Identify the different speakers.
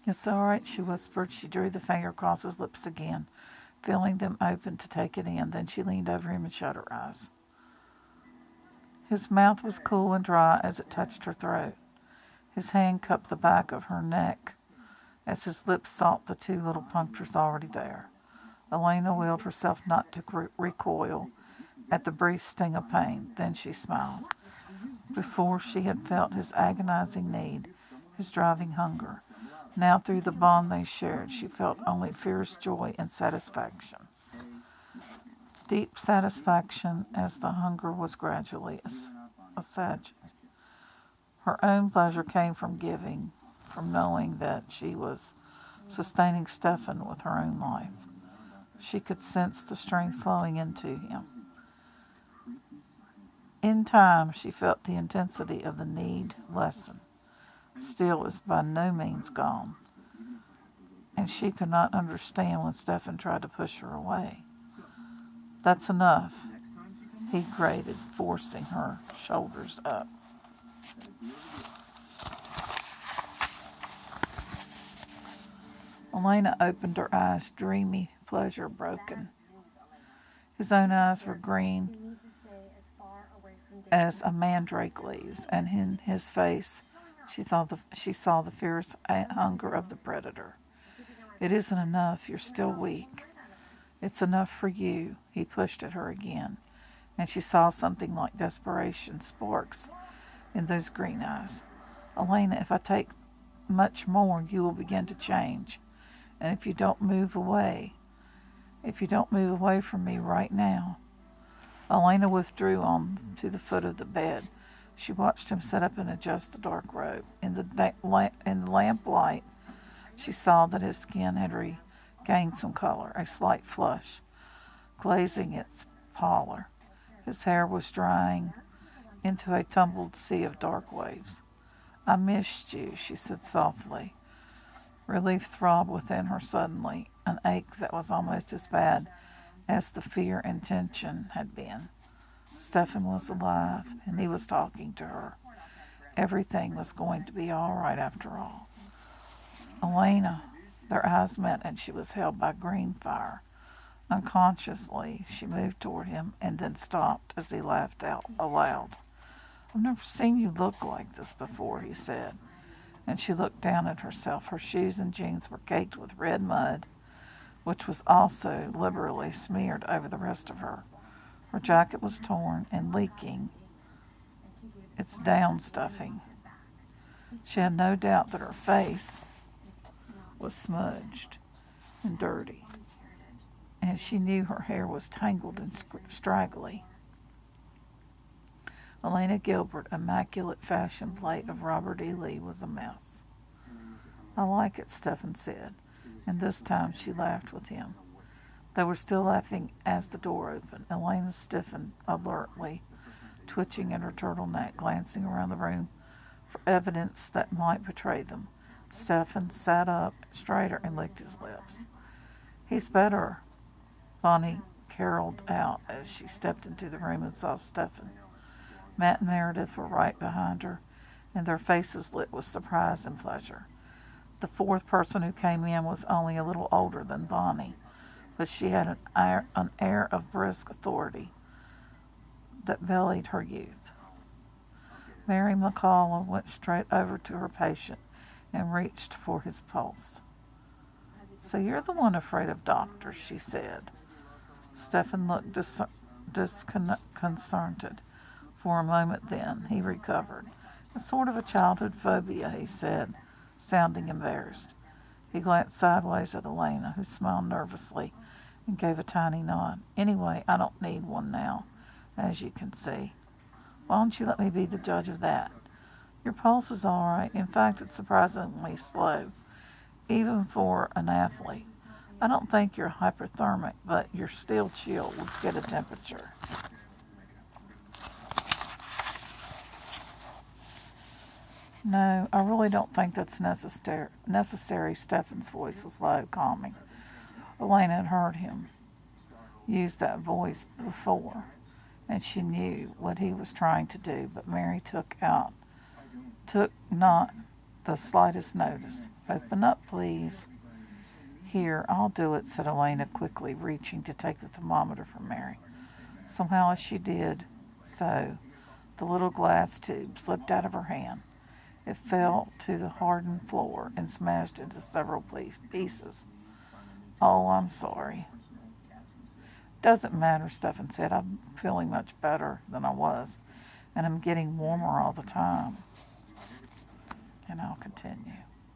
Speaker 1: It's all right, she whispered. She drew the finger across his lips again, feeling them open to take it in. Then she leaned over him and shut her eyes. His mouth was cool and dry as it touched her throat. His hand cupped the back of her neck as his lips sought the two little punctures already there. Elena willed herself not to recoil at the brief sting of pain. Then she smiled. Before she had felt his agonizing need, his driving hunger. Now through the bond they shared, she felt only fierce joy and satisfaction. Deep satisfaction as the hunger was gradually assuaged. Her own pleasure came from giving, from knowing that she was sustaining Stefan with her own life. She could sense the strength flowing into him. In time, she felt the intensity of the need lessen. Still, it was by no means gone, and she could not understand when Stefan tried to push her away. That's enough, he grated, forcing her shoulders up. Elena opened her eyes, dreamy pleasure broken. His own eyes were green as a mandrake leaves, and in his face she saw the fierce hunger of the predator. It isn't enough, you're still weak. It's enough for you. He pushed at her again, and she saw something like desperation sparks in those green eyes. Elena, if I take much more, you will begin to change. And if you don't move away from me right now. Elena withdrew on to the foot of the bed. She watched him set up and adjust the dark robe. In the lamplight, she saw that his skin had regained some color, a slight flush, glazing its pallor. His hair was drying into a tumbled sea of dark waves. I missed you, she said softly. Relief throbbed within her suddenly, an ache that was almost as bad as the fear and tension had been. Stefan was alive, and he was talking to her. Everything was going to be all right after all. Elena, their eyes met, and she was held by green fire. Unconsciously, she moved toward him and then stopped as he laughed out aloud. I've never seen you look like this before, he said. And she looked down at herself. Her shoes and jeans were caked with red mud, which was also liberally smeared over the rest of her. Her jacket was torn and leaking its down stuffing. She had no doubt that her face was smudged and dirty, and she knew her hair was tangled and straggly. Elena Gilbert, immaculate fashion plate of Robert E. Lee, was a mess. I like it, Stefan said, and this time she laughed with him. They were still laughing as the door opened. Elena stiffened alertly, twitching in her turtleneck, glancing around the room for evidence that might betray them. Stefan sat up straighter and licked his lips. He's better, Bonnie caroled out as she stepped into the room and saw Stefan. Matt and Meredith were right behind her, and their faces lit with surprise and pleasure. The fourth person who came in was only a little older than Bonnie, but she had an air of brisk authority that belied her youth. Mary McCullough went straight over to her patient and reached for his pulse. So you're the one afraid of doctors, she said. Stefan looked disconcerted. For a moment then, he recovered. It's sort of a childhood phobia, he said, sounding embarrassed. He glanced sideways at Elena, who smiled nervously and gave a tiny nod. Anyway, I don't need one now, as you can see. Why don't you let me be the judge of that? Your pulse is all right. In fact, it's surprisingly slow, even for an athlete. I don't think you're hyperthermic, but you're still chilled. Let's get a temperature. No, I really don't think that's necessary. Stefan's voice was low, calming. Elena had heard him use that voice before, and she knew what he was trying to do, but Mary took not the slightest notice. Open up, please. Here, I'll do it, said Elena quickly, reaching to take the thermometer from Mary. Somehow, as she did so, the little glass tube slipped out of her hand. It fell to the hardened floor and smashed into several pieces. Oh, I'm sorry. Doesn't matter, Stephen said. I'm feeling much better than I was, and I'm getting warmer all the time. And I'll continue.